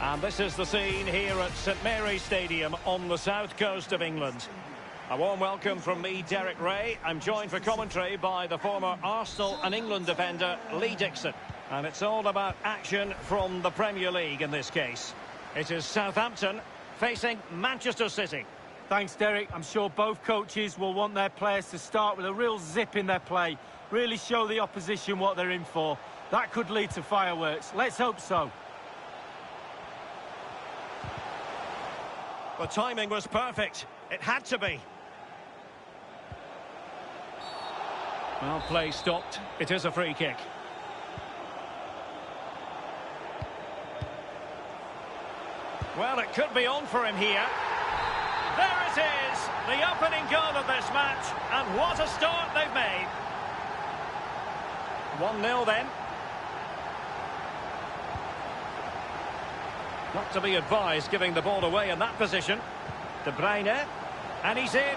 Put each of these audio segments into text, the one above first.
And this is the scene here at St Mary's Stadium on the south coast of England. A warm welcome from me, Derek Ray. I'm joined for commentary by the former Arsenal and England defender, Lee Dixon. And it's all about action from the Premier League in this case. It is Southampton facing Manchester City. Thanks, Derek. I'm sure both coaches will want their players to start with a real zip in their play. Really show the opposition what they're in for. That could lead to fireworks. Let's hope so. The timing was perfect. It had to be. Well, play stopped. It is a free kick. Well, it could be on for him here. There it is, the opening goal of this match, and what a start they've made. 1-0 then. Not to be advised giving the ball away in that position. De Bruyne, and he's in.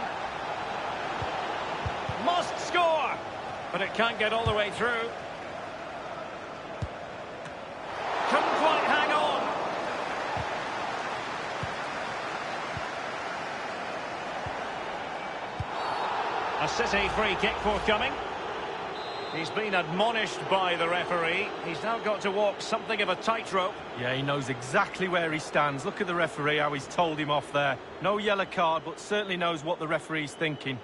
Must score, but it can't get all the way through. Couldn't quite hang on. A City free kick forthcoming. He's been admonished by the referee. He's now got to walk something of a tightrope. Yeah, he knows exactly where he stands. Look at the referee, how he's told him off there. No yellow card, but certainly knows what the referee's thinking.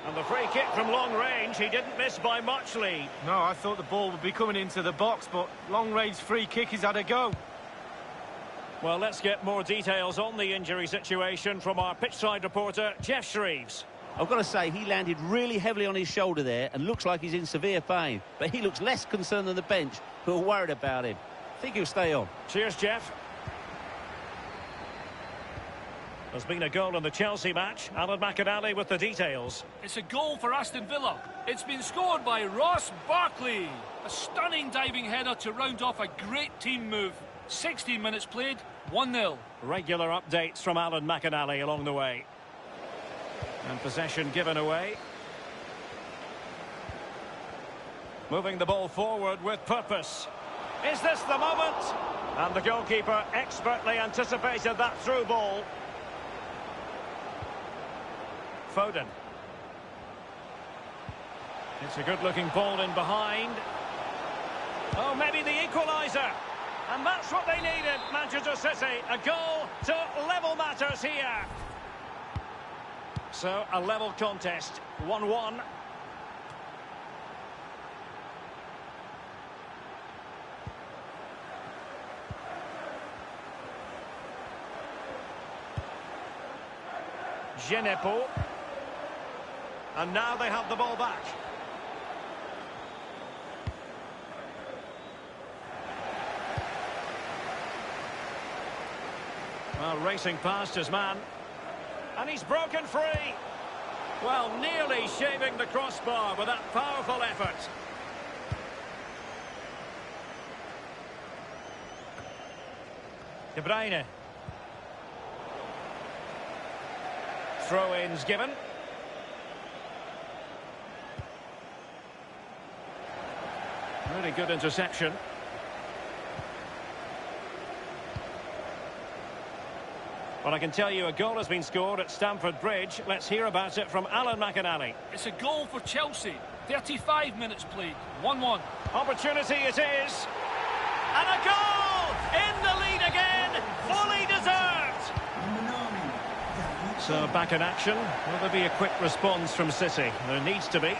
And the free kick from long range, he didn't miss by much, Lee. No, I thought the ball would be coming into the box, but long-range free kick, he's had a go. Well, let's get more details on the injury situation from our pitchside reporter, Jeff Shreves. I've got to say, he landed really heavily on his shoulder there and looks like he's in severe pain. But he looks less concerned than the bench, who are worried about him. I think he'll stay on. Cheers, Jeff. There's been a goal in the Chelsea match. Alan McInally with the details. It's a goal for Aston Villa. It's been scored by Ross Barkley. A stunning diving header to round off a great team move. 16 minutes played, 1-0. Regular updates from Alan McInally along the way. And possession given away. Moving the ball forward with purpose. Is this the moment? And the goalkeeper expertly anticipated that through ball. Foden. It's a good-looking ball in behind. Oh, maybe the equaliser. And that's what they needed, Manchester City. A goal to level matters here. So, a level contest, 1-1. Genepo. And now they have the ball back. Well, racing past his man. And he's broken free. Well, nearly shaving the crossbar with that powerful effort. De Bruyne. Throw-ins given. Really good interception. Well, I can tell you a goal has been scored at Stamford Bridge. Let's hear about it from Alan McInally. It's a goal for Chelsea. 35 minutes played. 1-1. Opportunity it is. And a goal! In the lead again. Fully deserved. So back in action. Will there be a quick response from City? There needs to be.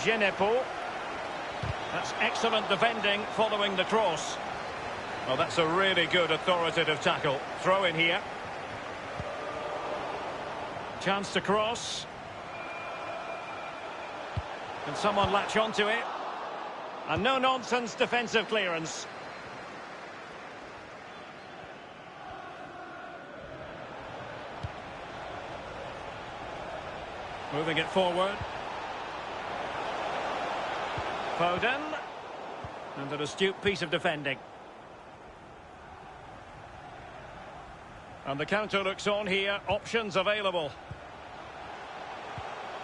Genepo. That's excellent defending following the cross. Well, that's a really good authoritative tackle. Throw in here. Chance to cross. Can someone latch onto it? And no-nonsense defensive clearance. Moving it forward. Foden. And an astute piece of defending. And the counter looks on here. Options available.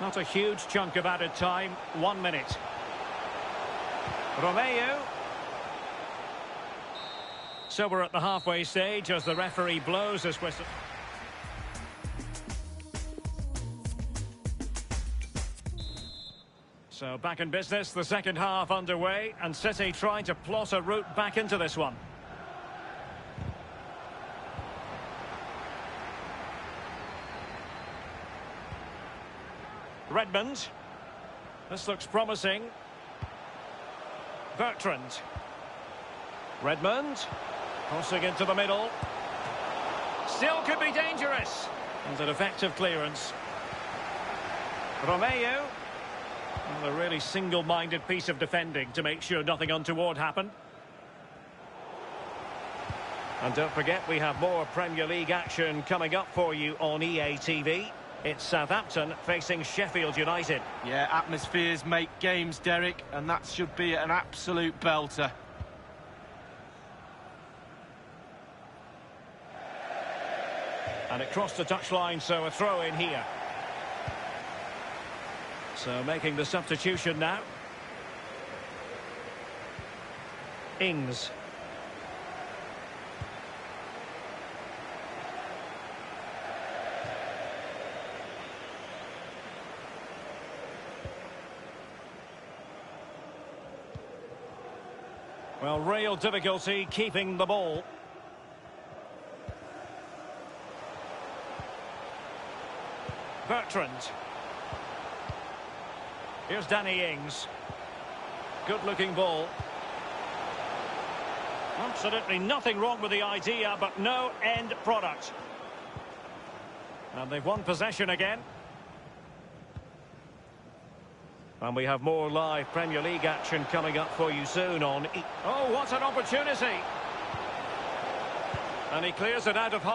Not a huge chunk of added time. 1 minute. Romeo. So we're at the halfway stage as the referee blows his whistle. So back in business, the second half underway, and City trying to plot a route back into this one. Redmond. This looks promising. Bertrand. Redmond. Crossing into the middle. Still could be dangerous. And an effective clearance. Romeo. Well, a really single-minded piece of defending to make sure nothing untoward happened. And don't forget, we have more Premier League action coming up for you on EA TV. It's Southampton facing Sheffield United. Yeah, atmospheres make games, Derek, and that should be an absolute belter. And it crossed the touchline, so a throw in here. So making the substitution now. Ings. Well, real difficulty keeping the ball. Bertrand. Here's Danny Ings. Good-looking ball. Absolutely nothing wrong with the idea, but no end product. And they've won possession again. And we have more live Premier League action coming up for you soon on... Oh, what an opportunity! And he clears it out of...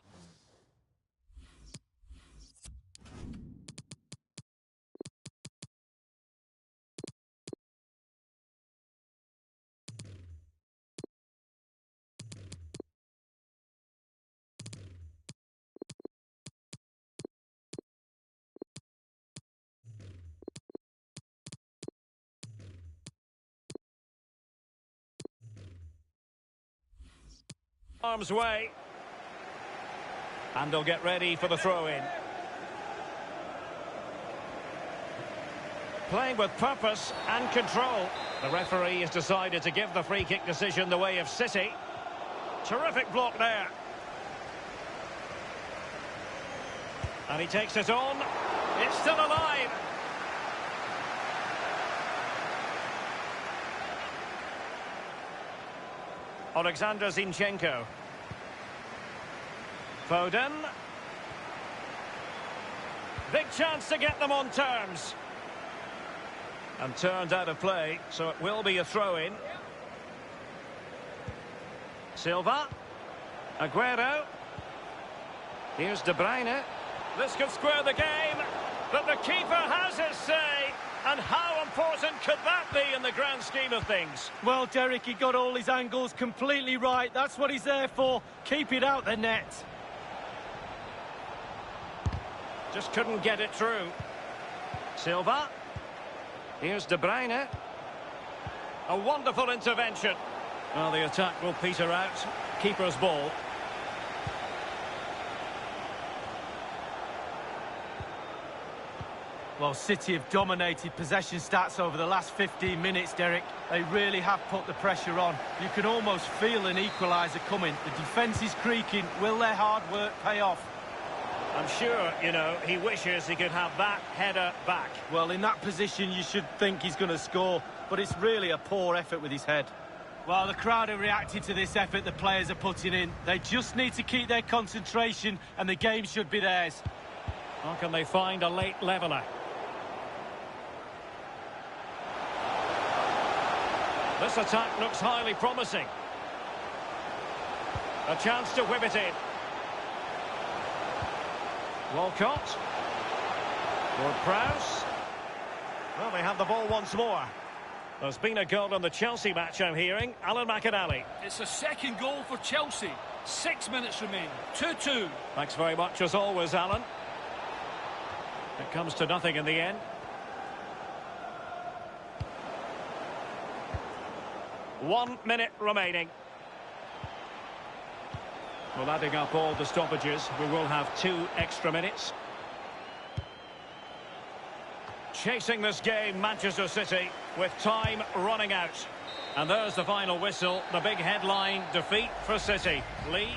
arm's way. And they'll get ready for the throw-in. Playing with purpose and control. The referee has decided to give the free-kick decision the way of City. Terrific block there. And he takes it on. It's still alive. Alexander Zinchenko. Foden. Big chance to get them on terms. And turned out of play, so it will be a throw-in. Silva. Aguero. Here's De Bruyne. This could square the game, but the keeper has his say. And how important could that be in the grand scheme of things? Well, Derek, he got all his angles completely right. That's what he's there for. Keep it out the net. Just couldn't get it through. Silva. Here's De Bruyne. A wonderful intervention. Well, the attack will peter out. Keeper's ball. Well, City have dominated possession stats over the last 15 minutes, Derek. They really have put the pressure on. You can almost feel an equaliser coming. The defence is creaking. Will their hard work pay off? I'm sure, you know, he wishes he could have that header back. Well, in that position, you should think he's going to score, but it's really a poor effort with his head. Well, the crowd are reacting to this effort the players are putting in. They just need to keep their concentration, and the game should be theirs. How can they find a late leveller? This attack looks highly promising. A chance to whip it in. Walcott. Ward-Prowse. Well, they have the ball once more. There's been a goal in the Chelsea match, I'm hearing. Alan McInally. It's a second goal for Chelsea. 6 minutes remain. 2-2. Thanks very much, as always, Alan. It comes to nothing in the end. 1 minute remaining. Well, adding up all the stoppages, we will have 2 extra minutes. Chasing this game, Manchester City, with time running out. And there's the final whistle, the big headline, defeat for City. Lee?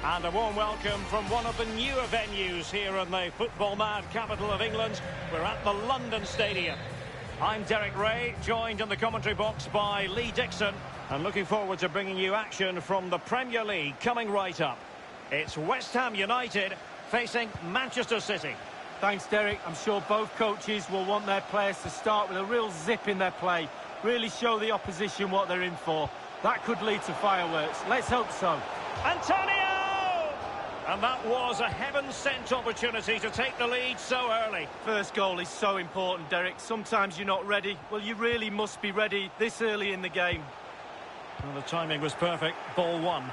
And a warm welcome from one of the newer venues here in the football-mad capital of England. We're at the London Stadium. I'm Derek Ray, joined in the commentary box by Lee Dixon. And looking forward to bringing you action from the Premier League coming right up. It's West Ham United facing Manchester City. Thanks, Derek. I'm sure both coaches will want their players to start with a real zip in their play. Really show the opposition what they're in for. That could lead to fireworks. Let's hope so. Antonio! And that was a heaven-sent opportunity to take the lead so early. First goal is so important, Derek. Sometimes you're not ready. Well, you really must be ready this early in the game. Well, the timing was perfect. Ball one.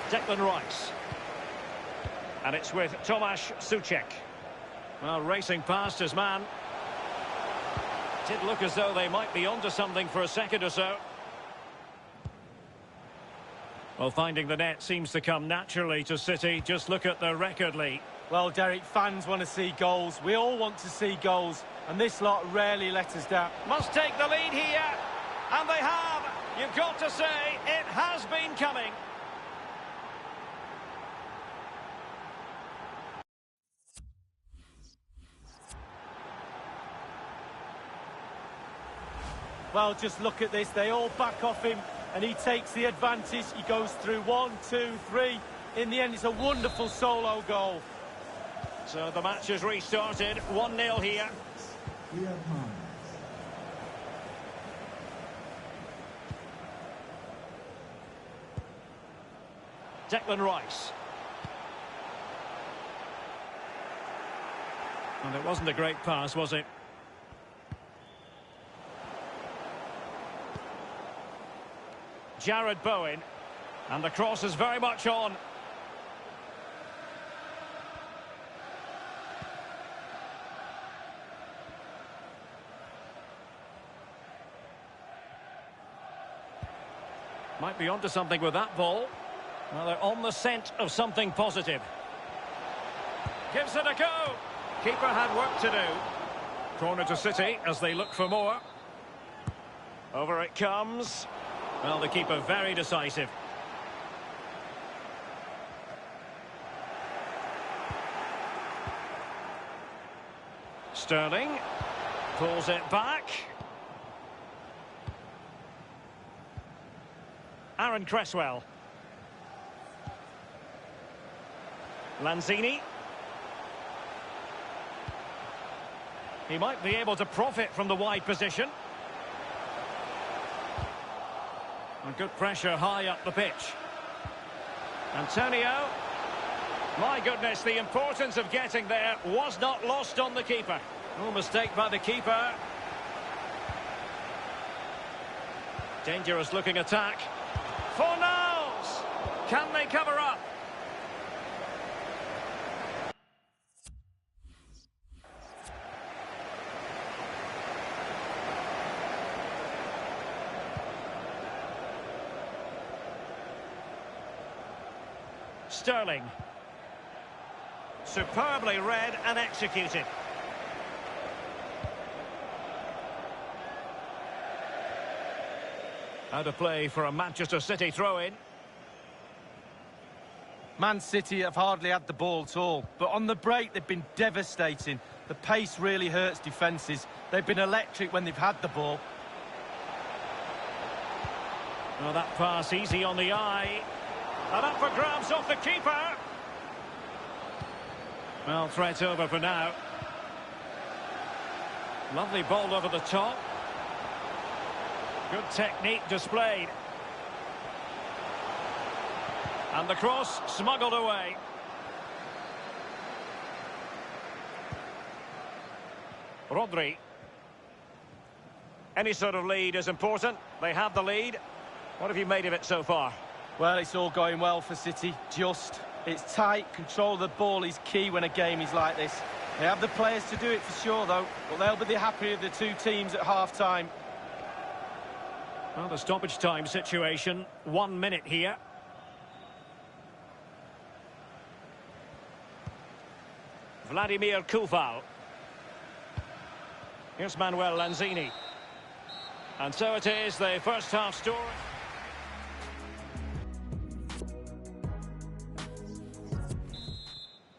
Declan Rice. And it's with Tomasz Suchek. Well, racing past his man. Did look as though they might be onto something for a second or so. Well, finding the net seems to come naturally to City. Just look at the record lead. Well, Derek, fans want to see goals. We all want to see goals. And this lot rarely let us down. Must take the lead here. And they have. You've got to say, it has been coming. Well, just look at this. They all back off him, and he takes the advantage. He goes through 1, 2, 3. In the end, it's a wonderful solo goal. So the match has restarted. 1-0 here. Declan Rice. And it wasn't a great pass, was it? Jared Bowen, and the cross is very much on. Might be onto something with that ball. Well, they're on the scent of something positive. Gives it a go. Keeper had work to do. Corner to City as they look for more. Over it comes. Well, the keeper very decisive. Sterling pulls it back. Aaron Cresswell. Lanzini. He might be able to profit from the wide position. And good pressure high up the pitch. Antonio. My goodness, the importance of getting there was not lost on the keeper. No mistake by the keeper. Dangerous looking attack. Fornals! Can they cover up? Sterling. Superbly read and executed. Out of play for a Manchester City throw-in. Man City have hardly had the ball at all, but on the break they've been devastating. The pace really hurts defences. They've been electric when they've had the ball. Well, that pass easy on the eye. And up for grabs off the keeper. Well, threat over for now. Lovely ball over the top. Good technique displayed. And the cross smuggled away. Rodri. Any sort of lead is important. They have the lead. What have you made of it so far? Well, it's all going well for City. It's tight. Control of the ball is key when a game is like this. They have the players to do it for sure, though. But they'll be the happier of the two teams at half-time. Well, the stoppage time situation. 1 minute here. Vladimir Koufal. Here's Manuel Lanzini. And so it is, the first half story.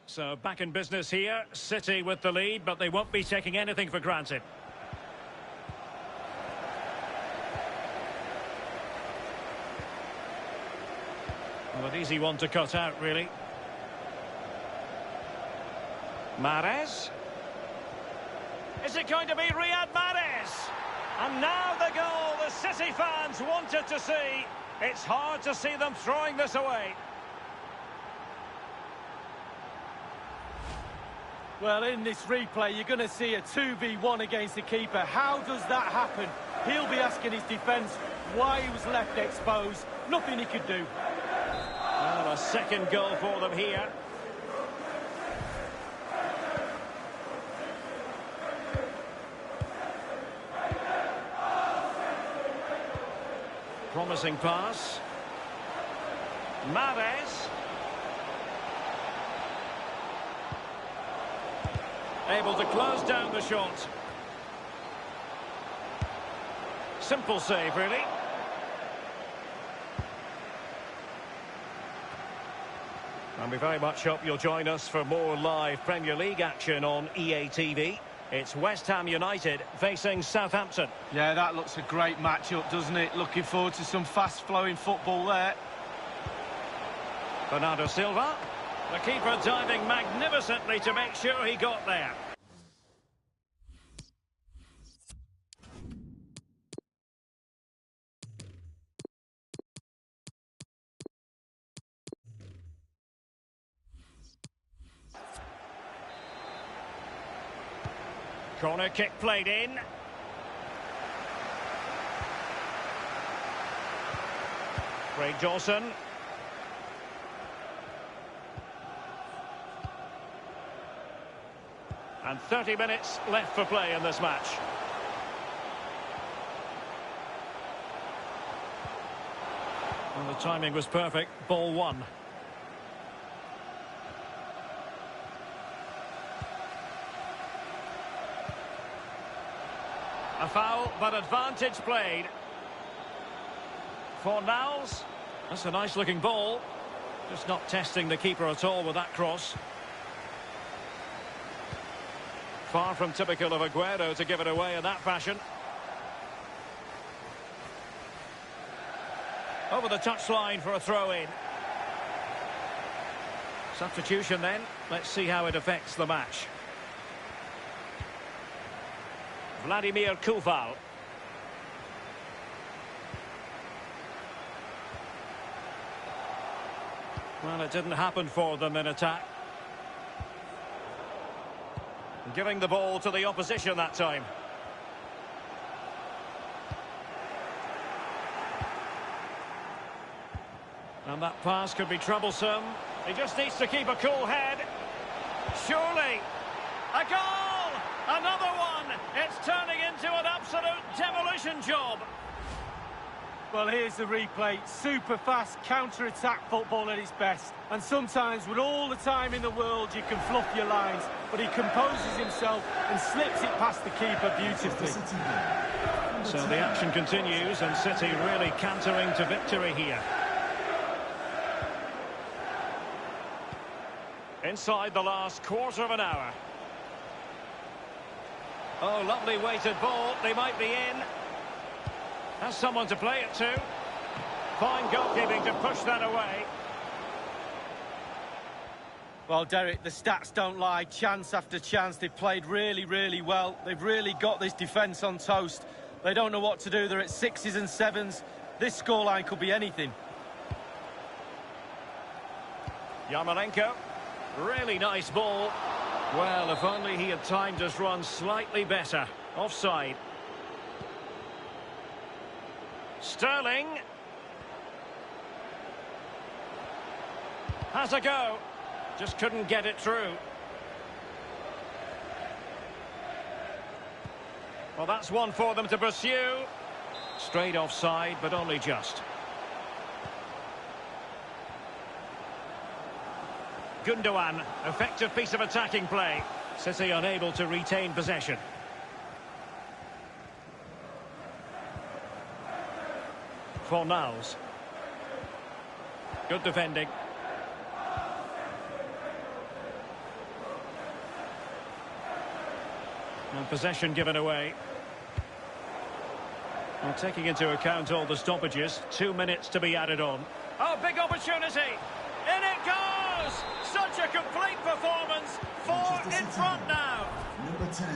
So back in business here, City with the lead, but they won't be taking anything for granted. Well, an easy one to cut out, really. Mahrez. Is it going to be Riyad Mahrez? And now the goal the City fans wanted to see. It's hard to see them throwing this away. Well, in this replay, you're going to see a 2v1 against the keeper. How does that happen? He'll be asking his defence why he was left exposed. Nothing he could do. Well, a second goal for them here. Promising pass. Mahrez. Able to close down the shot. Simple save, really. And we very much hope you'll join us for more live Premier League action on EA TV. It's West Ham United facing Southampton. Yeah, that looks a great match-up, doesn't it? Looking forward to some fast-flowing football there. Bernardo Silva. The keeper diving magnificently to make sure he got there. Corner kick played in. Craig Dawson. And 30 minutes left for play in this match. Well, the timing was perfect. Ball one. A foul, but advantage played. For Niles. That's a nice-looking ball. Just not testing the keeper at all with that cross. Far from typical of Aguero to give it away in that fashion. Over the touchline for a throw-in. Substitution then. Let's see how it affects the match. Vladimir Koval. Well, it didn't happen for them in attack. Giving the ball to the opposition that time. And that pass could be troublesome. He just needs to keep a cool head. Surely. A goal! Another one! It's turning into an absolute demolition job. Well, here's the replay. Super fast counter-attack football at its best. And sometimes, with all the time in the world, you can fluff your lines. But he composes himself and slips it past the keeper beautifully. So the action continues and City really cantering to victory here. Inside the last quarter of an hour. Oh, lovely weighted ball. They might be in. Has someone to play it to. Fine goalkeeping to push that away. Well, Derek, the stats don't lie. Chance after chance. They've played really, really well. They've really got this defence on toast. They don't know what to do. They're at 6s and 7s. This scoreline could be anything. Yarmolenko. Really nice ball. Well, if only he had timed his run slightly better. Offside. Sterling. Has a go. Just couldn't get it through. Well, that's one for them to pursue. Straight offside, but only just. Gundogan, effective piece of attacking play. City unable to retain possession. for Niles. Good defending. And possession given away. Well, taking into account all the stoppages, 2 minutes to be added on. Oh, big opportunity! In it goes! Such a complete performance. 4 in front now. Number 10.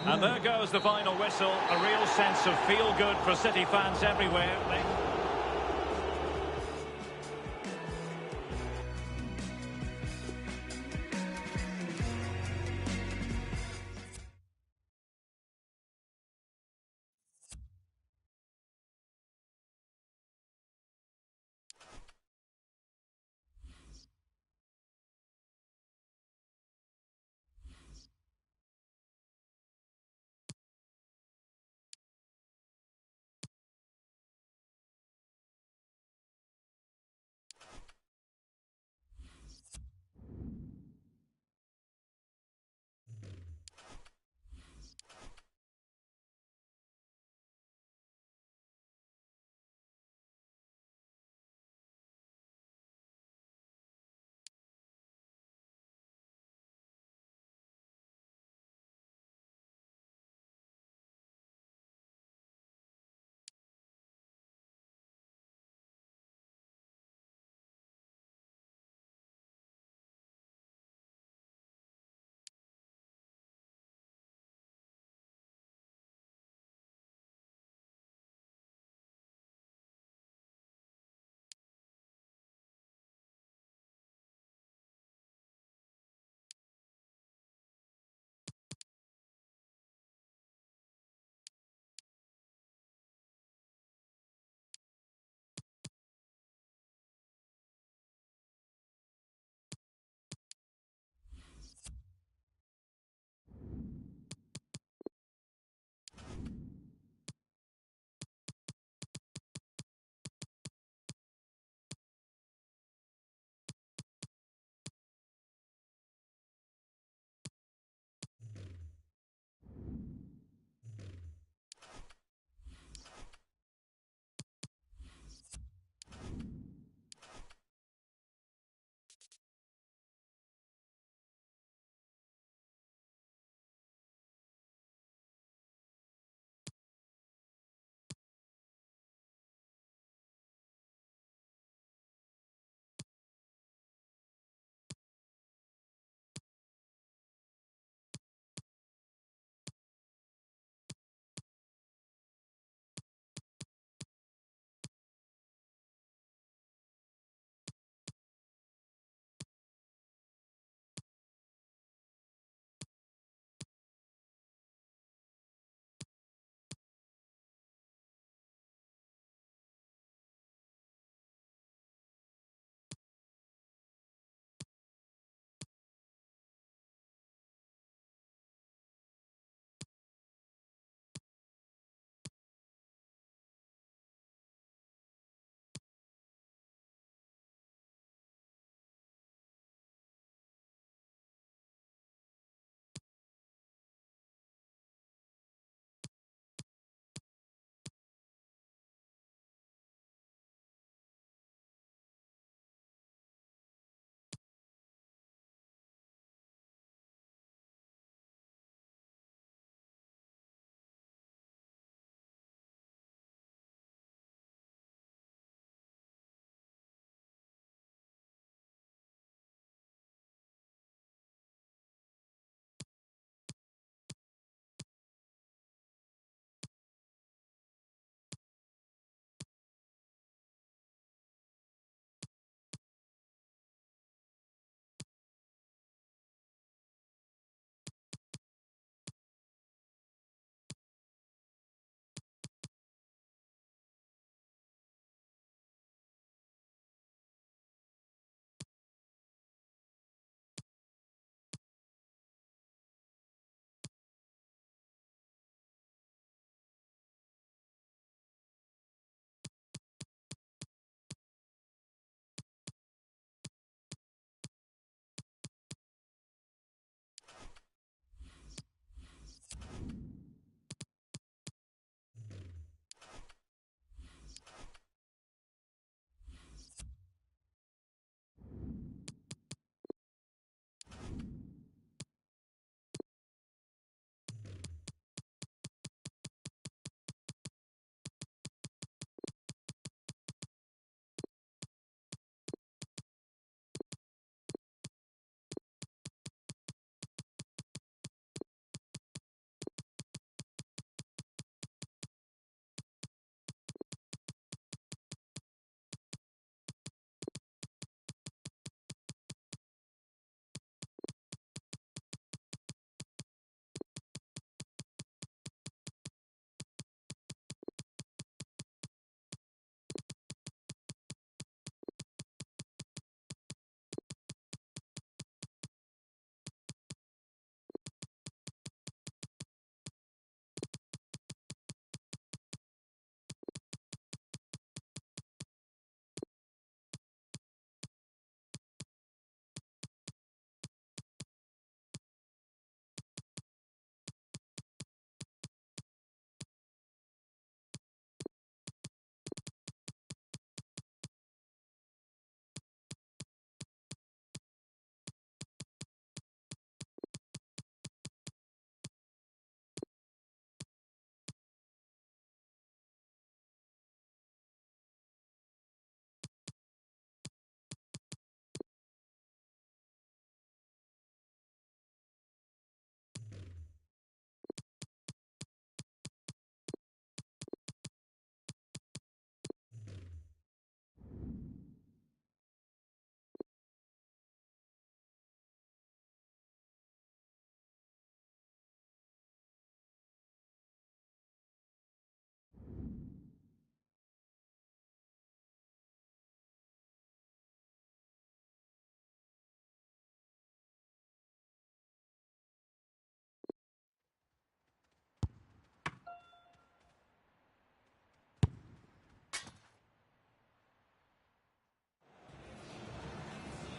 And there goes the final whistle. A real sense of feel-good for City fans everywhere.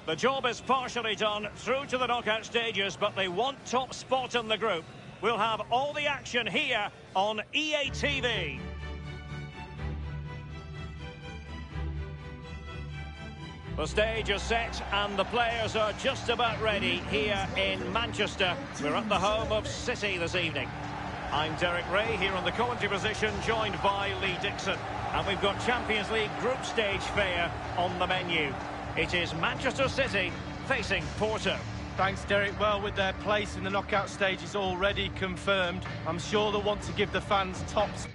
The job is partially done through to the knockout stages, but they want top spot in the group. We'll have all the action here on EA TV. The stage is set and the players are just about ready here in Manchester. We're at the home of City this evening. I'm Derek Ray here on the commentary position, joined by Lee Dixon. And we've got Champions League group stage fare on the menu. It is Manchester City facing Porto. Thanks, Derek. Well, with their place in the knockout stages already confirmed, I'm sure they'll want to give the fans tops.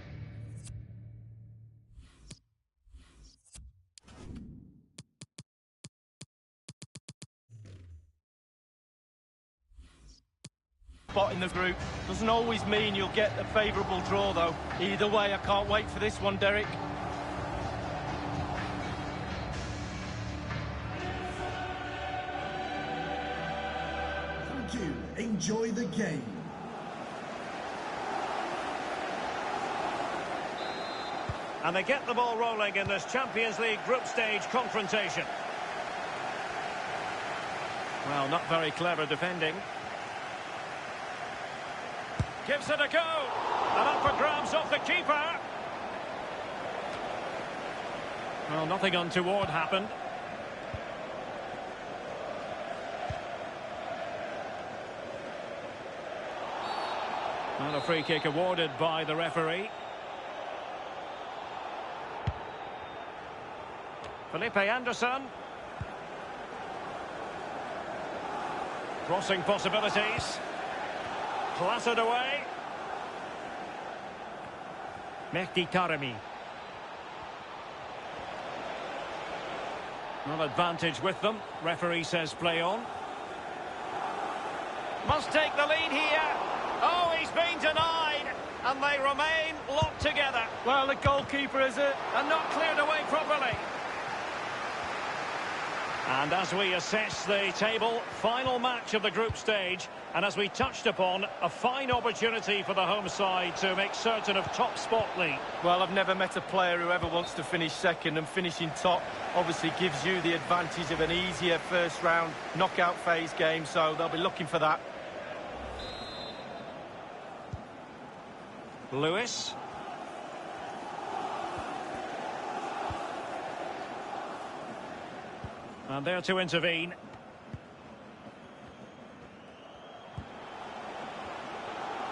Spot in the group doesn't always mean you'll get a favourable draw, though. Either way, I can't wait for this one, Derek. Thank you. Enjoy the game. And they get the ball rolling in this Champions League group stage confrontation. Well, not very clever defending. Gives it a go. And up for grabs off the keeper. Well, nothing untoward happened. And a free kick awarded by the referee. Felipe Anderson. Crossing possibilities. Clattered away. Mehdi Taremi. Not advantage with them. Referee says play on. Must take the lead here. Oh, he's been denied. And they remain locked together. Well, the goalkeeper is it? And not cleared away properly. And as we assess the table, final match of the group stage, and as we touched upon, a fine opportunity for the home side to make certain of top spot, Lee. Well, I've never met a player who ever wants to finish second, and finishing top obviously gives you the advantage of an easier first round knockout phase game, so they'll be looking for that. Lewis. And there to intervene.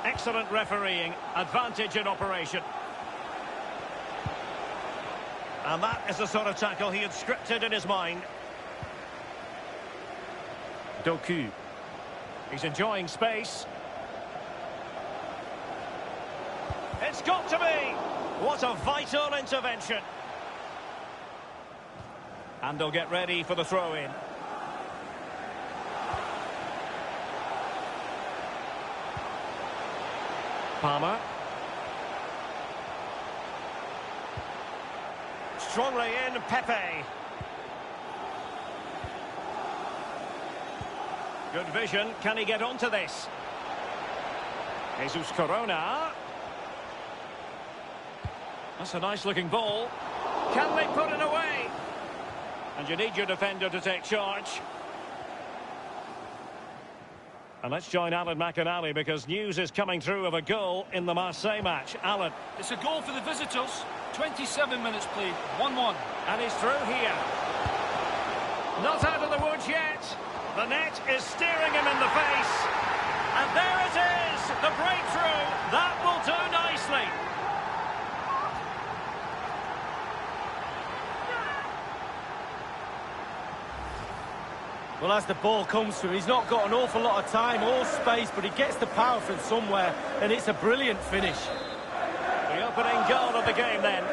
Excellent refereeing, advantage in operation. And that is the sort of tackle he had scripted in his mind. Doku. He's enjoying space. It's got to be! What a vital intervention. And they'll get ready for the throw-in. Palmer. Strongly in, Pepe. Good vision. Can he get onto this? Jesus Corona. That's a nice-looking ball. Can they put it away? And you need your defender to take charge. And let's join Alan McInally because news is coming through of a goal in the Marseille match. Alan. It's a goal for the visitors. 27 minutes played, 1-1. And he's through here. Not out of the woods yet. The net is staring him in the face. And there it is, the breakthrough. That will do nicely. Well, as the ball comes to him, he's not got an awful lot of time or space, but he gets the power from somewhere, and it's a brilliant finish. The opening goal of the game then.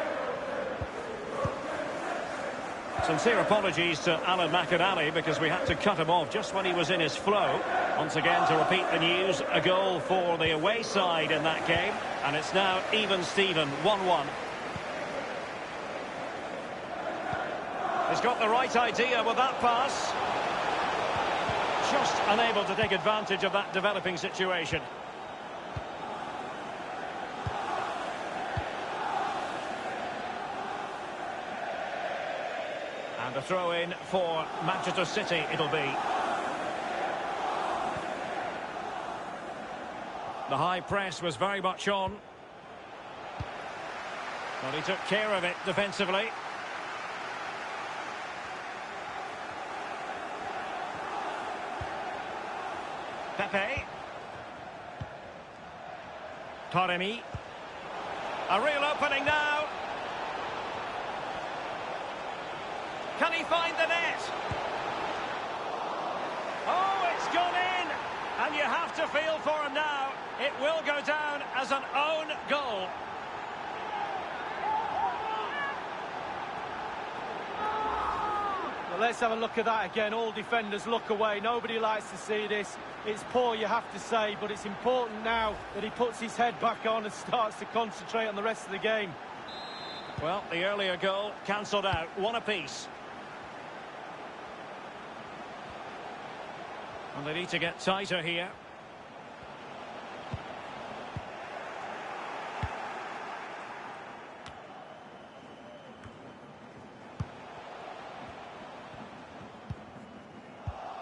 Sincere apologies to Alan McInally because we had to cut him off just when he was in his flow. Once again, to repeat the news, a goal for the away side in that game, and it's now even Steven, 1-1. He's got the right idea with that pass. Just unable to take advantage of that developing situation. And a throw-in for Manchester City it'll be. The high press was very much on. Well, he took care of it defensively. Pepe. Taremi. A real opening now. Can he find the net? Oh, it's gone in! And you have to feel for him now. It will go down as an own goal. Well, let's have a look at that again. All defenders look away. Nobody likes to see this. It's poor, you have to say, but it's important now that he puts his head back on and starts to concentrate on the rest of the game. Well, the earlier goal cancelled out. One apiece. And they need to get tighter here.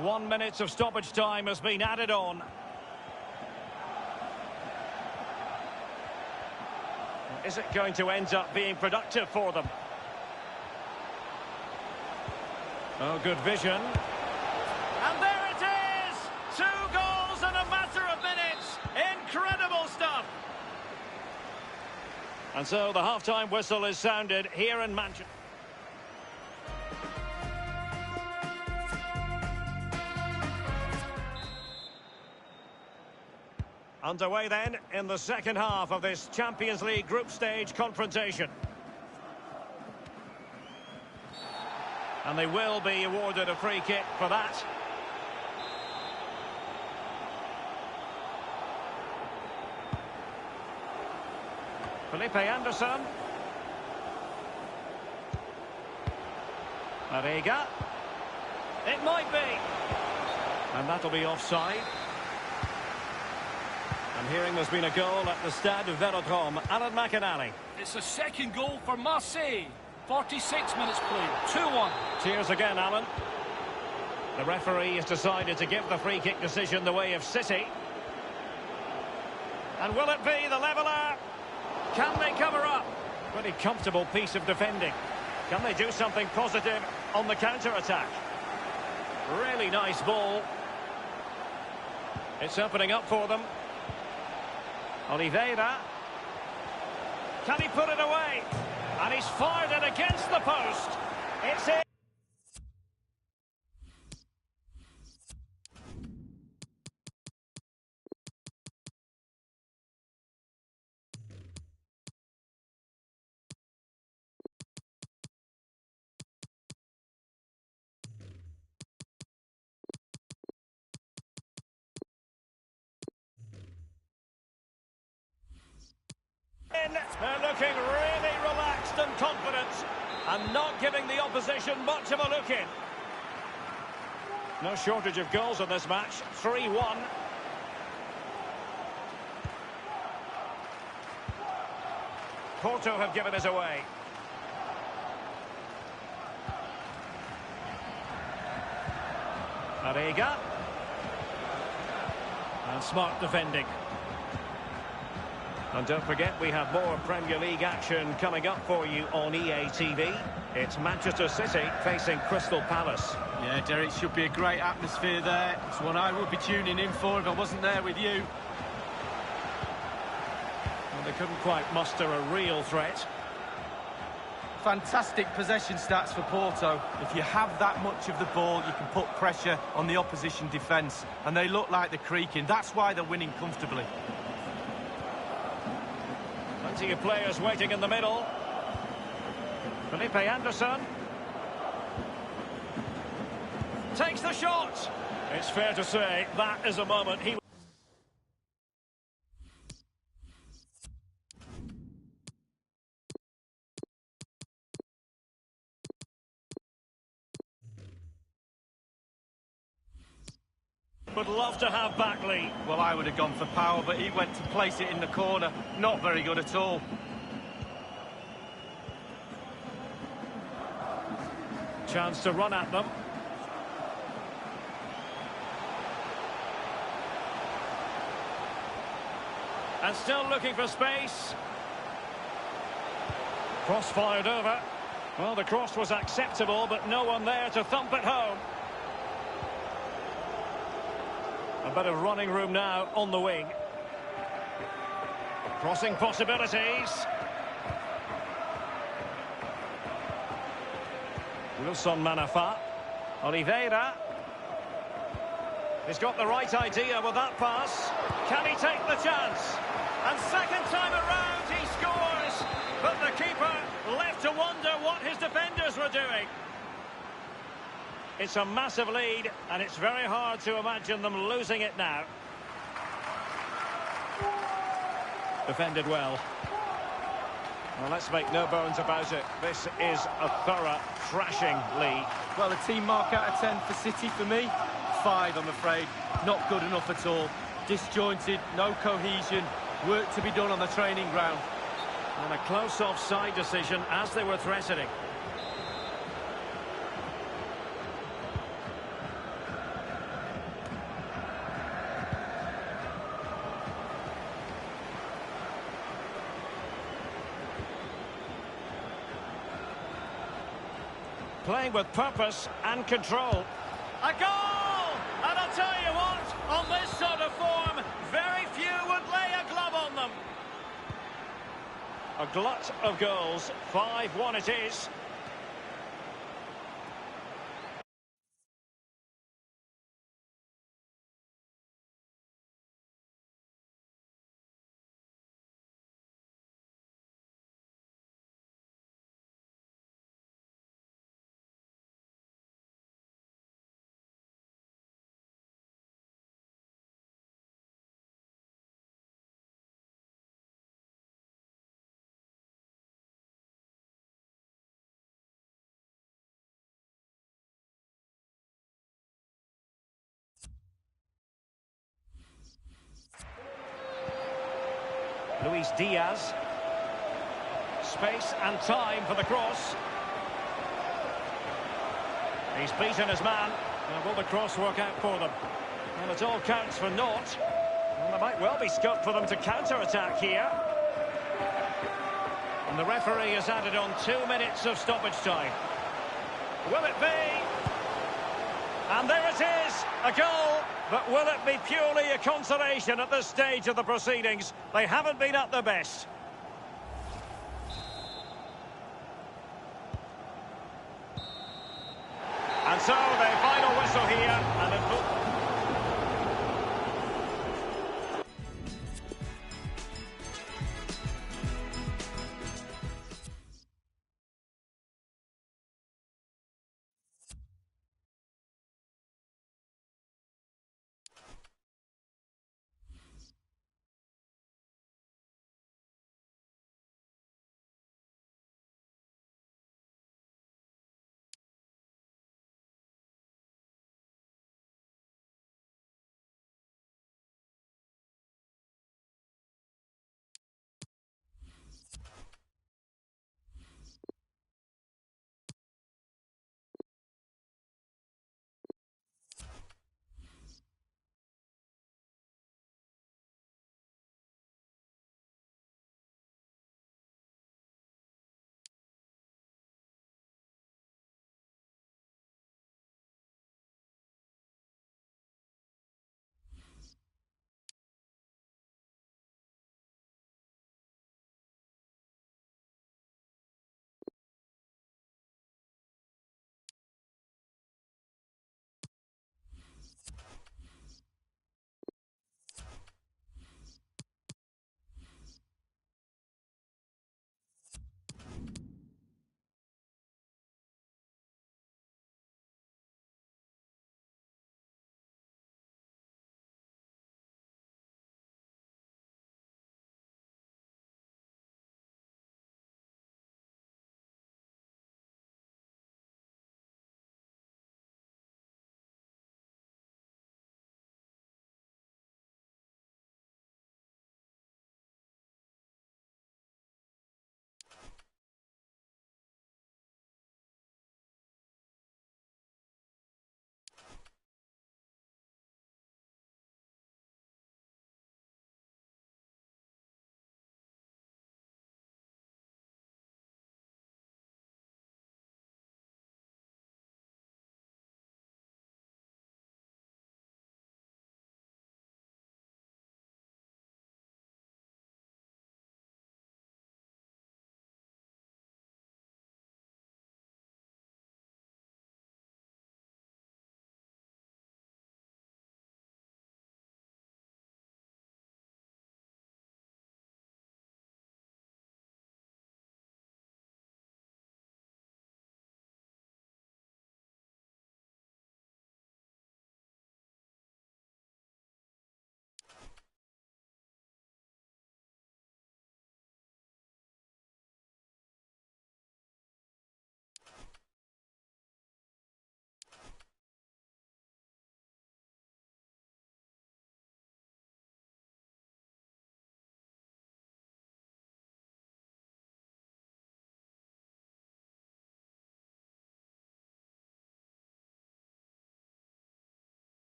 One minute of stoppage time has been added on. Is it going to end up being productive for them? Oh, good vision. And there it is! 2 goals in a matter of minutes. Incredible stuff. And so the half-time whistle is sounded here in Manchester. Underway then in the second half of this Champions League group stage confrontation. And they will be awarded a free kick for that. Felipe Anderson. Marega. It might be. And that'll be offside. I'm hearing there's been a goal at the Stade Velodrome. Alan McInally. It's a second goal for Marseille. 46 minutes played. 2-1. Cheers again, Alan. The referee has decided to give the free kick decision the way of City. And will it be the leveller? Can they cover up? Pretty comfortable piece of defending. Can they do something positive on the counter-attack? Really nice ball. It's opening up for them. Oliveira. Can he put it away? And he's fired it against the post. It's in. They're looking really relaxed and confident and not giving the opposition much of a look in. No shortage of goals in this match. 3-1. Porto have given us away. Marega. And smart defending. And don't forget, we have more Premier League action coming up for you on EA TV. It's Manchester City facing Crystal Palace. Yeah, Derek, should be a great atmosphere there. It's one I would be tuning in for if I wasn't there with you. Well, they couldn't quite muster a real threat. Fantastic possession stats for Porto. If you have that much of the ball, you can put pressure on the opposition defence. And they look like they're creaking. That's why they're winning comfortably. Plenty of players waiting in the middle. Felipe Anderson. Takes the shot. It's fair to say that is a moment he... would love to have Batley. Well, I would have gone for power, but he went to place it in the corner. Not very good at all. Chance to run at them. And still looking for space. Cross fired over. Well, the cross was acceptable, but no one there to thump it home. A bit of running room now on the wing. Crossing possibilities. Wilson Manafa. Oliveira. He's got the right idea with that pass. Can he take the chance? And second time around he scores. But the keeper left to wonder what his defenders were doing. It's a massive lead, and it's very hard to imagine them losing it now. Defended well. Well, let's make no bones about it. This is a thorough thrashing lead. Well, a team mark out of 10 for City for me. 5, I'm afraid. Not good enough at all. Disjointed, no cohesion. Work to be done on the training ground. And a close offside decision as they were threatening. Playing with purpose and control. A goal! And I'll tell you what, on this sort of form, very few would lay a glove on them. A glut of goals, 5-1 it is. Luis Diaz. Space and time for the cross. He's beaten his man. Now, will the cross work out for them? Well, it all counts for naught. Well, there might well be scope for them to counter-attack here. And the referee has added on 2 minutes of stoppage time. Will it be? And there it is, a goal. But will it be purely a consolation at this stage of the proceedings? They haven't been at their best. And so the final whistle here, and it will...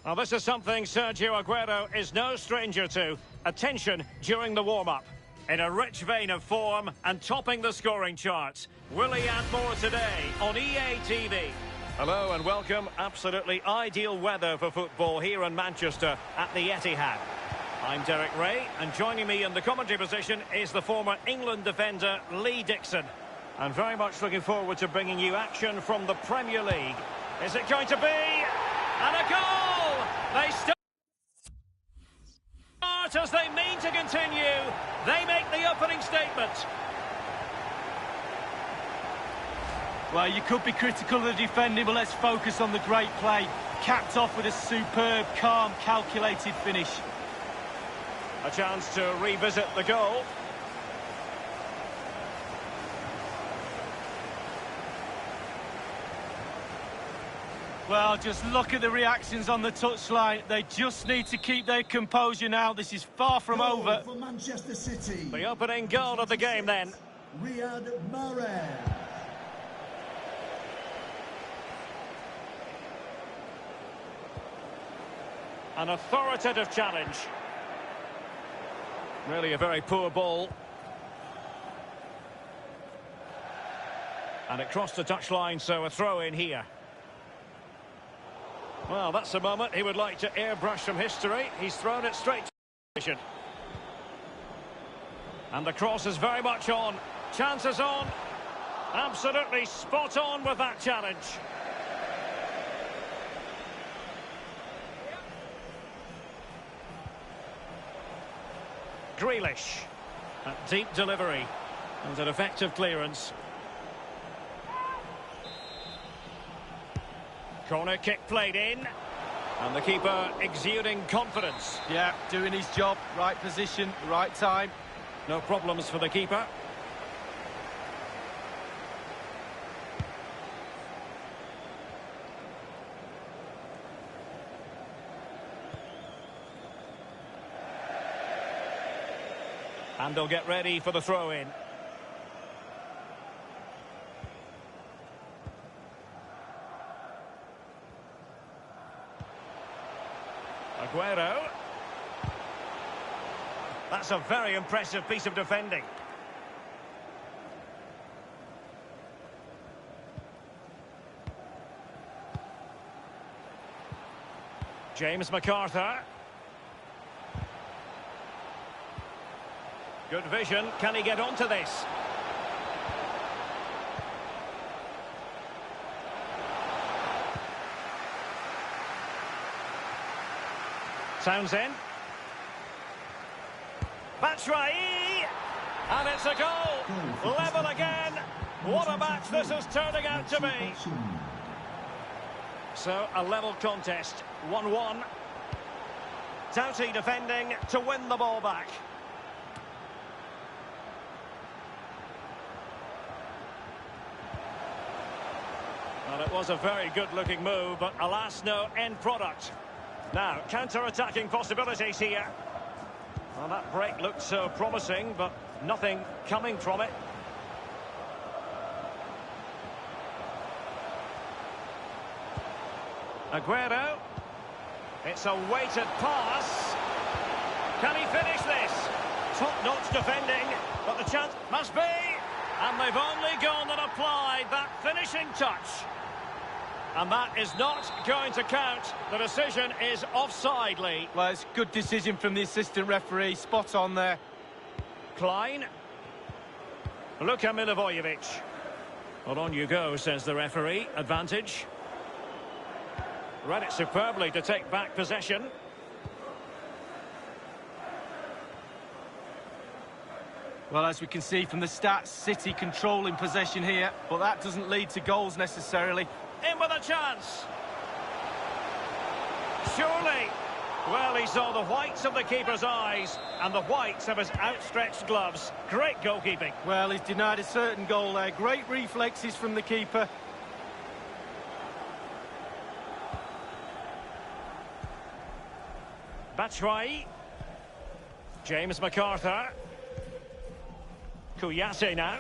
Well, this is something Sergio Aguero is no stranger to. Attention during the warm-up. In a rich vein of form and topping the scoring charts. Will he add more today on EA TV? Hello and welcome. Absolutely ideal weather for football here in Manchester at the Etihad. I'm Derek Ray, and joining me in the commentary position is the former England defender Lee Dixon. I'm very much looking forward to bringing you action from the Premier League. Is it going to be? And a goal! They start as they mean to continue. They make the opening statement. Well, you could be critical of the defending, but let's focus on the great play. Capped off with a superb, calm, calculated finish. A chance to revisit the goal. Well, just look at the reactions on the touchline. They just need to keep their composure now. This is far from over. For Manchester City. The opening goal of the game then. Riyad Mahrez. An authoritative challenge. Really a very poor ball. And it crossed the touchline, so a throw in here. Well, that's a moment he would like to airbrush from history. He's thrown it straight to position. And the cross is very much on. Chances on. Absolutely spot on with that challenge. Grealish. A deep delivery. And an effective clearance. Corner kick played in. And the keeper exuding confidence. Yeah, doing his job. Right position, right time. No problems for the keeper. And they'll get ready for the throw-in. Aguero. That's a very impressive piece of defending. James McArthur. Good vision. Can he get onto this? Townsend. Batshuayi. And it's a goal. Level again. What a match this is turning out to be. So, a level contest. 1-1. Doughty defending to win the ball back. Well, it was a very good-looking move, but alas, no end product. Now, counter-attacking possibilities here. Well, that break looked so promising, but nothing coming from it. Aguero. It's a weighted pass. Can he finish this? Top-notch defending, but the chance must be. And they've only gone and applied that finishing touch. And that is not going to count. The decision is offside, Lee. Well, it's a good decision from the assistant referee. Spot on there. Klein. Luka Milivojevic. Well, on you go, says the referee. Advantage. Read it superbly to take back possession. Well, as we can see from the stats, City controlling possession here, but that doesn't lead to goals necessarily. In with a chance. Surely. Well, he saw the whites of the keeper's eyes and the whites of his outstretched gloves. Great goalkeeping. Well, he's denied a certain goal there. Great reflexes from the keeper. Batshuayi. James McArthur. Kouyaté now.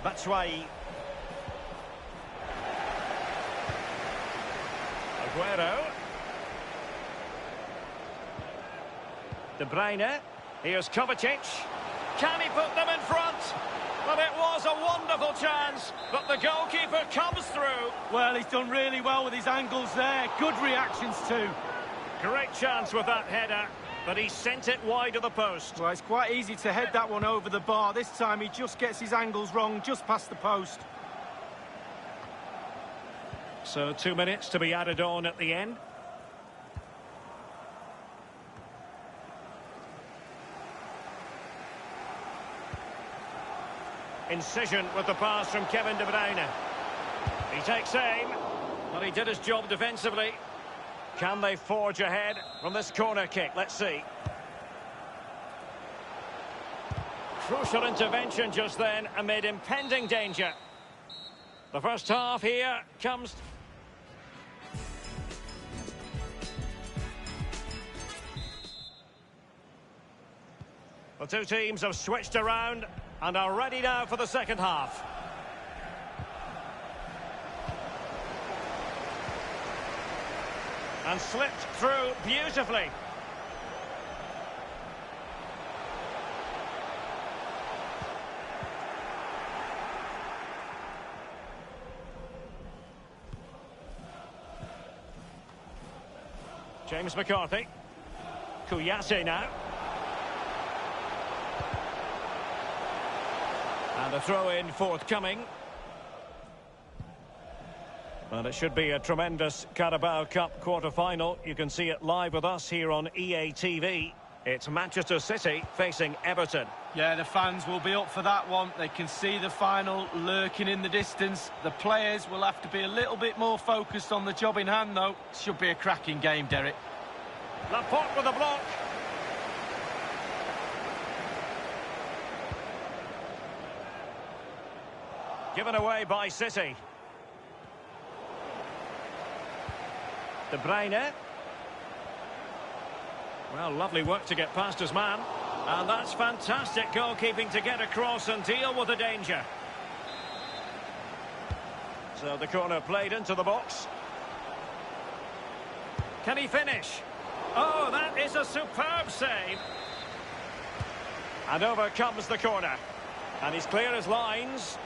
Batshuayi. Aguero. De Bruyne. Here's Kovacic. Can he put them in front? Well, it was a wonderful chance, but the goalkeeper comes through. Well, he's done really well with his angles there. Good reactions too. Great chance with that header, but he sent it wide of the post. Well, it's quite easy to head that one over the bar. This time he just gets his angles wrong, just past the post. So 2 minutes to be added on at the end. Incision with the pass from Kevin De Bruyne. He takes aim, but he did his job defensively. Can they forge ahead from this corner kick? Let's see. Crucial intervention just then amid impending danger. The first half here comes... The two teams have switched around and are ready now for the second half. And slipped through beautifully. James McCarthy. Kouyaté now. And a throw-in forthcoming. And it should be a tremendous Carabao Cup quarter-final. You can see it live with us here on EA TV. It's Manchester City facing Everton. Yeah, the fans will be up for that one. They can see the final lurking in the distance. The players will have to be a little bit more focused on the job in hand, though. Should be a cracking game, Derek. Laporte with a block. Given away by City. De Bruyne. Well, lovely work to get past his man. And that's fantastic goalkeeping to get across and deal with the danger. So the corner played into the box. Can he finish? Oh, that is a superb save. And over comes the corner. And he's clear as lines.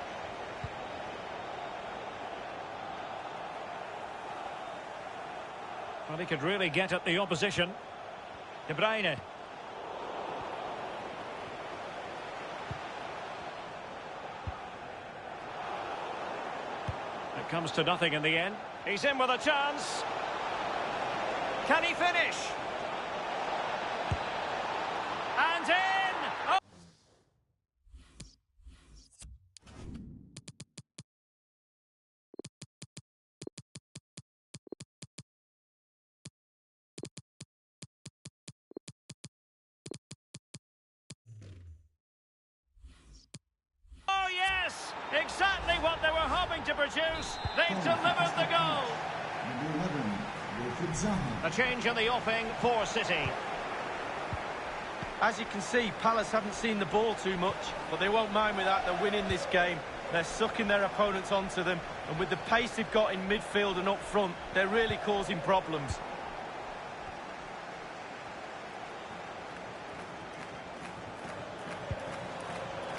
Well, he could really get at the opposition. De Bruyne. It comes to nothing in the end. He's in with a chance. Can he finish? And in! Oh. Oh, yes! Exactly what they were hoping to produce. They've delivered the goal. Number 11, Wilfried Zaha. A change in the offing for City. As you can see, Palace haven't seen the ball too much, but they won't mind with that. They're winning this game. They're sucking their opponents onto them, and with the pace they've got in midfield and up front, they're really causing problems.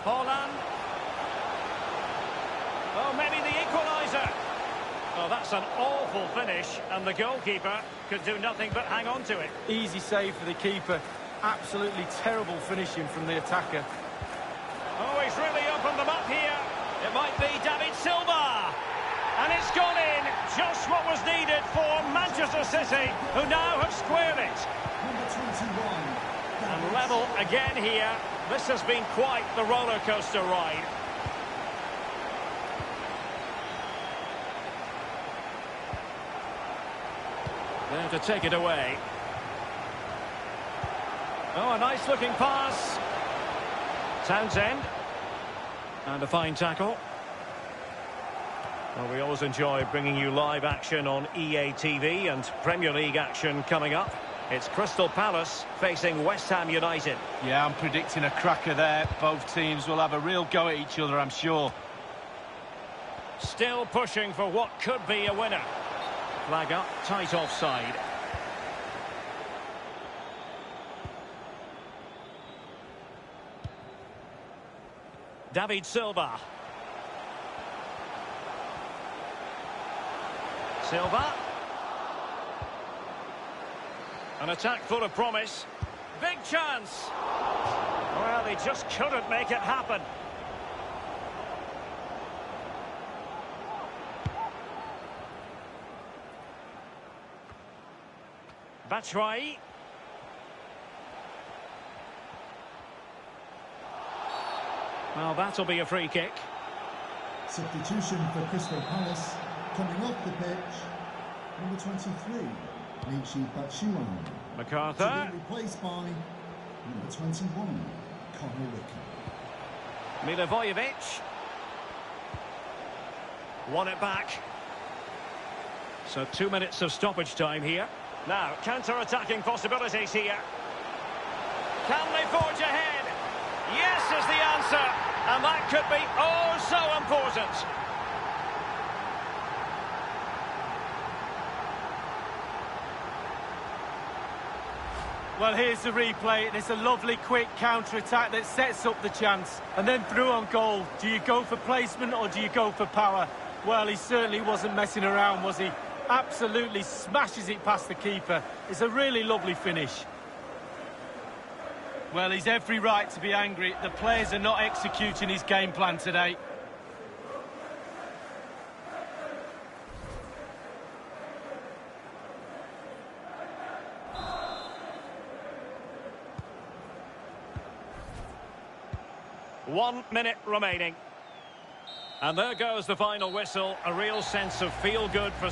Haaland. Oh, maybe the equaliser. Oh, that's an awful finish, and the goalkeeper could do nothing but hang on to it. Easy save for the keeper. Absolutely terrible finishing from the attacker. Oh, he's really opened them up here. It might be David Silva. And it's gone in. Just what was needed for Manchester City, who now have squared it. Number 21. And level again here. This has been quite the roller coaster ride. There to take it away. Oh, a nice looking pass. Townsend. And a fine tackle. Well, we always enjoy bringing you live action on EA TV, and Premier League action coming up. It's Crystal Palace facing West Ham United. Yeah, I'm predicting a cracker there. Both teams will have a real go at each other, I'm sure. Still pushing for what could be a winner. Flag up, tight offside. David Silva. Silva. An attack full of promise. Big chance. Well, they just couldn't make it happen. Batshuayi. Well, that'll be a free kick. Substitution for Crystal Palace. Coming off the pitch, number 23, Michi Batshuayi. MacArthur. To be replaced by number 21, Connor Wickham. Milivojevic. Won it back. So 2 minutes of stoppage time here. Now, counter-attacking possibilities here. Can they forge ahead? Yes is the answer. And that could be oh so important. Well, here's the replay, and it's a lovely quick counter-attack that sets up the chance. And then through on goal, do you go for placement or do you go for power? Well, he certainly wasn't messing around, was he? Absolutely smashes it past the keeper. It's a really lovely finish. Well, he's every right to be angry. The players are not executing his game plan today. One minute remaining. And there goes the final whistle. A real sense of feel-good for...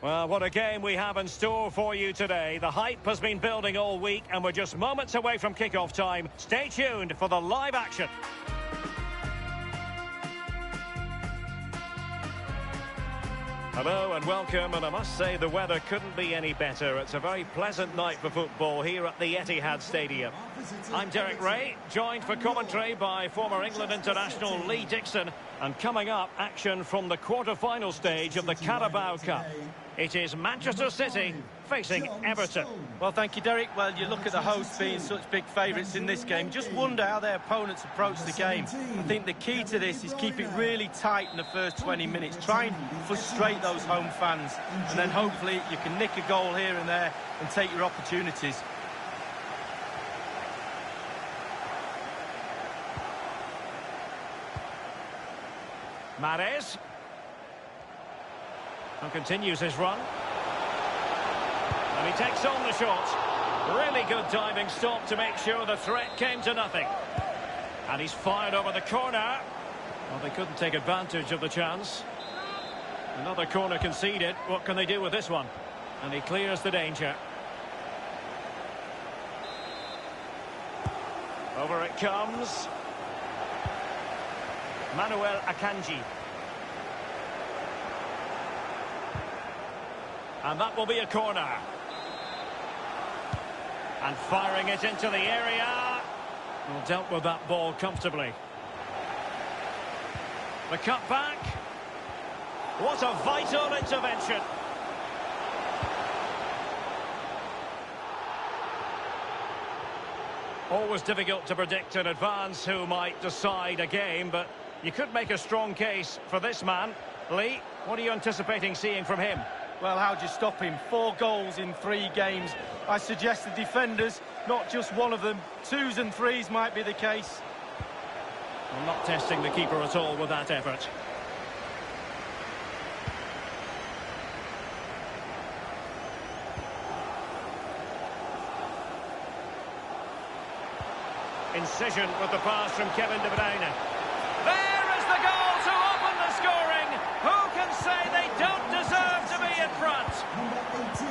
Well, what a game we have in store for you today. The hype has been building all week and we're just moments away from kick-off time. Stay tuned for the live action. Hello and welcome, and I must say the weather couldn't be any better. It's a very pleasant night for football here at the Etihad Stadium. I'm Derek Ray, joined for commentary by former England international Lee Dixon. And coming up, action from the quarter-final stage of the Carabao Cup. It is Manchester City facing Everton. Well, thank you, Derek. Well, you look at the hosts being such big favourites in this game. Just wonder how their opponents approach the game. I think the key to this is keep it really tight in the first 20 minutes. Try and frustrate those home fans. And then hopefully you can nick a goal here and there and take your opportunities. Mahrez. And continues his run. And he takes on the shot. Really good diving stop to make sure the threat came to nothing. And he's fired over the corner. Well, they couldn't take advantage of the chance. Another corner conceded. What can they do with this one? And he clears the danger. Over it comes. Manuel Akanji. And that will be a corner. And firing it into the area. Well, dealt with that ball comfortably. The cut back. What a vital intervention. Always difficult to predict in advance who might decide a game, but you could make a strong case for this man. Lee, what are you anticipating seeing from him? Well, how do you stop him? 4 goals in 3 games. I suggest the defenders, not just one of them. 2s and 3s might be the case. Well, not testing the keeper at all with that effort. Incision with the pass from Kevin De Bruyne. There is the goal to open the scoring. Who can say they don't deserve to be in front? Number 18.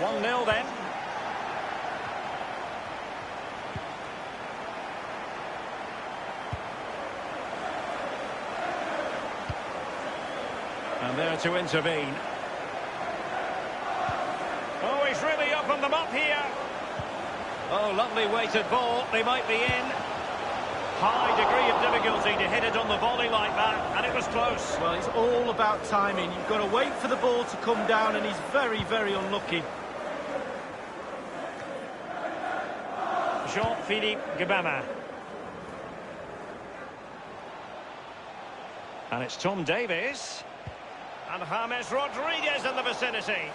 1-0 then. And there to intervene. Oh, he's really opened them up here. Oh, lovely weighted ball. They might be in. High degree of difficulty to hit it on the volley like that, and it was close. Well, it's all about timing. You've got to wait for the ball to come down, and he's very, very unlucky. Jean-Philippe Gabama. And it's Tom Davies. And James Rodriguez in the vicinity.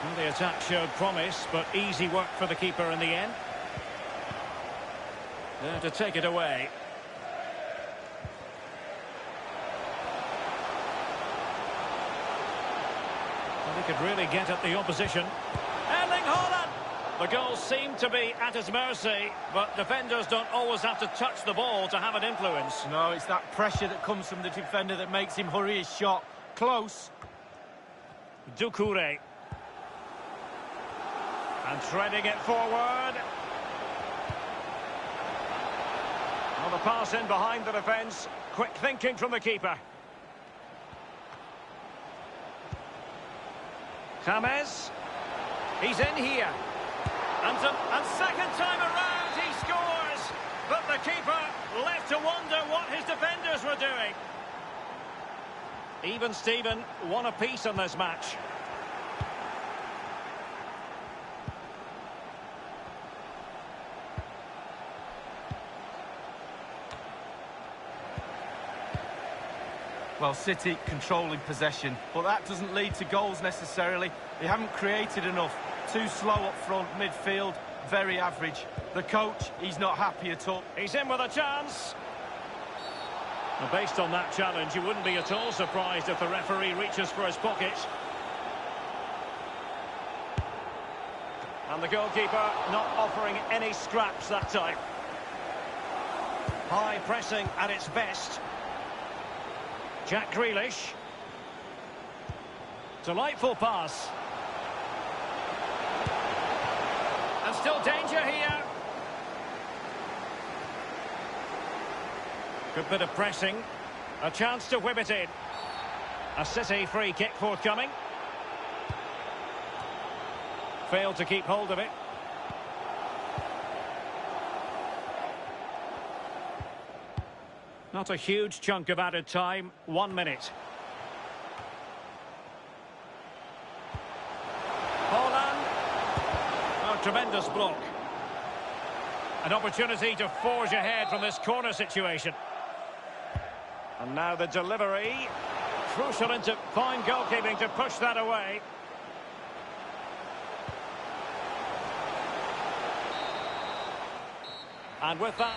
Well, the attack showed promise, but easy work for the keeper in the end. There to take it away. Well, he could really get at the opposition. Erling Haaland! The goals seem to be at his mercy, but defenders don't always have to touch the ball to have an influence. No, it's that pressure that comes from the defender that makes him hurry his shot. Close. Doucouré. And threading it forward. Well, the pass in behind the defence. Quick thinking from the keeper. James. He's in here. And second time around he scores. But the keeper left to wonder what his defenders were doing. Even Steven, 1 apiece in this match. Well, City controlling possession, but that doesn't lead to goals necessarily. They haven't created enough. Too slow up front, midfield, very average. The coach, he's not happy at all. He's in with a chance. And based on that challenge, you wouldn't be at all surprised if the referee reaches for his pocket. And the goalkeeper not offering any scraps that time. High pressing at its best. Jack Grealish. Delightful pass. And still danger here. Good bit of pressing. A chance to whip it in. A City free kick forthcoming. Failed to keep hold of it. Not a huge chunk of added time, 1 minute. Holland. Oh, tremendous block. An opportunity to forge ahead from this corner situation. And now the delivery. Crucial into fine goalkeeping to push that away. And with that...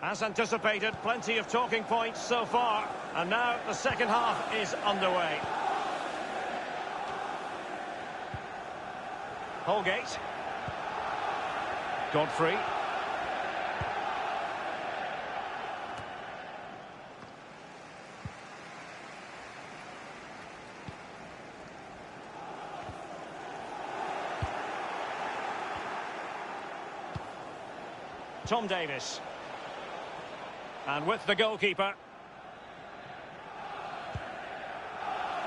As anticipated, plenty of talking points so far. And now the second half is underway. Holgate. Godfrey. Tom Davis. And with the goalkeeper.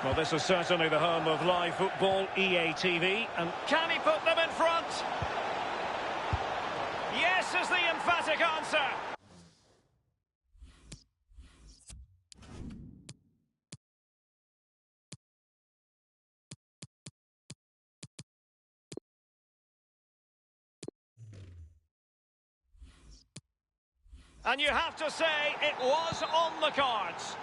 Well, this is certainly the home of live football, EA TV. And can he put them in front? Yes is the emphatic answer. And you have to say, it was on the cards.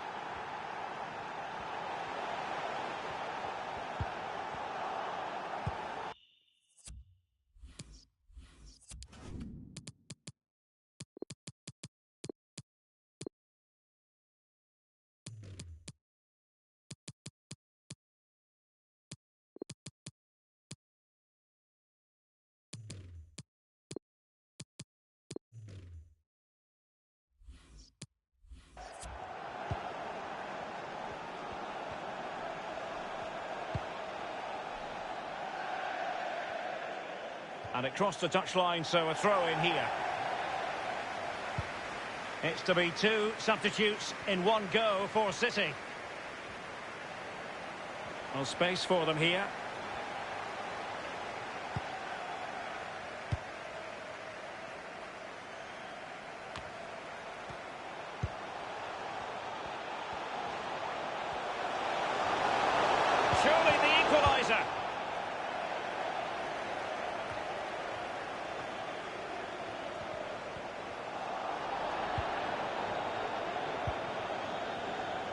And it crossed the touchline, so a throw in here. It's to be 2 substitutes in 1 go for City. Well, space for them here. Surely the equaliser.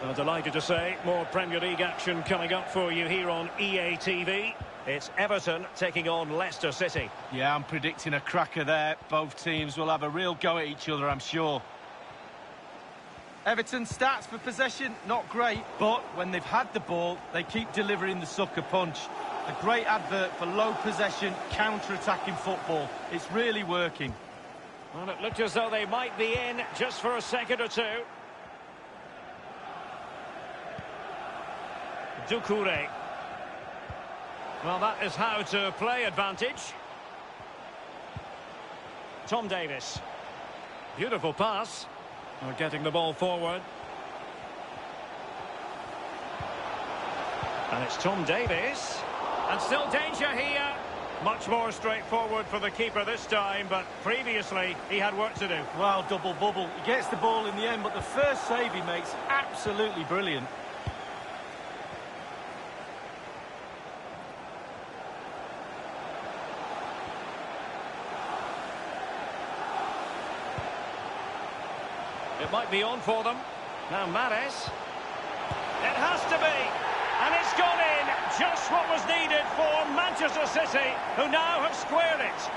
Well, delighted to say, more Premier League action coming up for you here on EA TV. It's Everton taking on Leicester City. Yeah, I'm predicting a cracker there. Both teams will have a real go at each other, I'm sure. Everton's stats for possession, not great, but when they've had the ball, they keep delivering the sucker punch. A great advert for low possession, counter-attacking football. It's really working. Well, it looked as though they might be in just for a second or two. Doucouré. Well, that is how to play advantage. Tom Davis. Beautiful pass. We're getting the ball forward. And it's Tom Davis. And still danger here. Much more straightforward for the keeper this time, but previously he had work to do. Well, double bubble. He gets the ball in the end, but the first save he makes, absolutely brilliant. It might be on for them. Now Mahrez. It has to be. And it's gone in. Just what was needed for Manchester City, who now have squared it.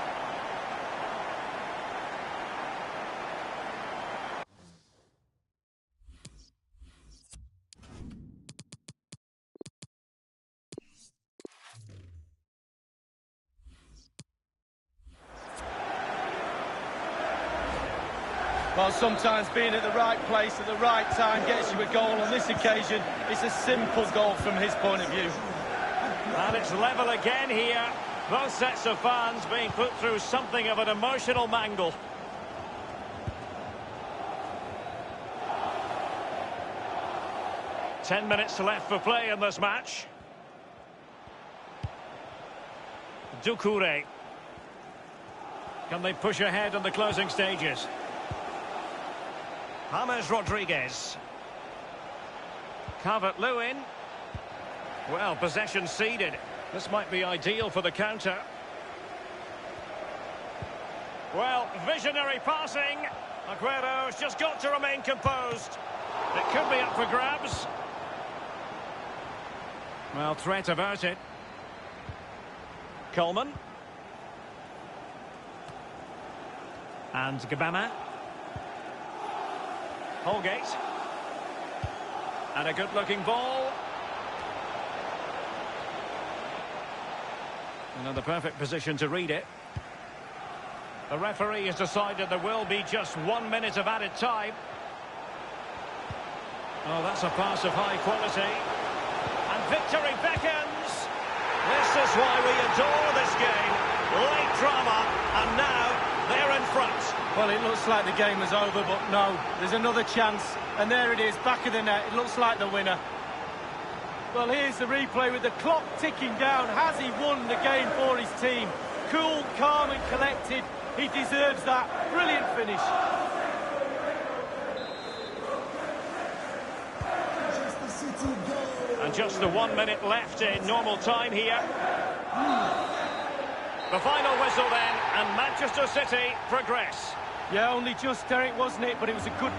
Well, sometimes being at the right place at the right time gets you a goal. On this occasion, it's a simple goal from his point of view. And it's level again here. Both sets of fans being put through something of an emotional mangle. Ten minutes left for play in this match. Doucouré. Can they push ahead in the closing stages? James Rodriguez. Calvert-Lewin. Well, possession ceded. This might be ideal for the counter. Well, visionary passing. Aguero's just got to remain composed. It could be up for grabs. Well, threat averted. Coleman. And Gabama. Holgate. And a good-looking ball. Another perfect position to read it. The referee has decided there will be just 1 minute of added time. Oh, that's a pass of high quality. And victory beckons. This is why we adore this game. Late drama, and now they're in front. Well, it looks like the game is over, but no, there's another chance. And there it is, back of the net. It looks like the winner. Well, here's the replay with the clock ticking down. Has he won the game for his team? Cool, calm and collected. He deserves that. Brilliant finish. And just the 1 minute left in normal time here. The final whistle then, and Manchester City progress. Yeah, only just, Derek, wasn't it? But it was a good...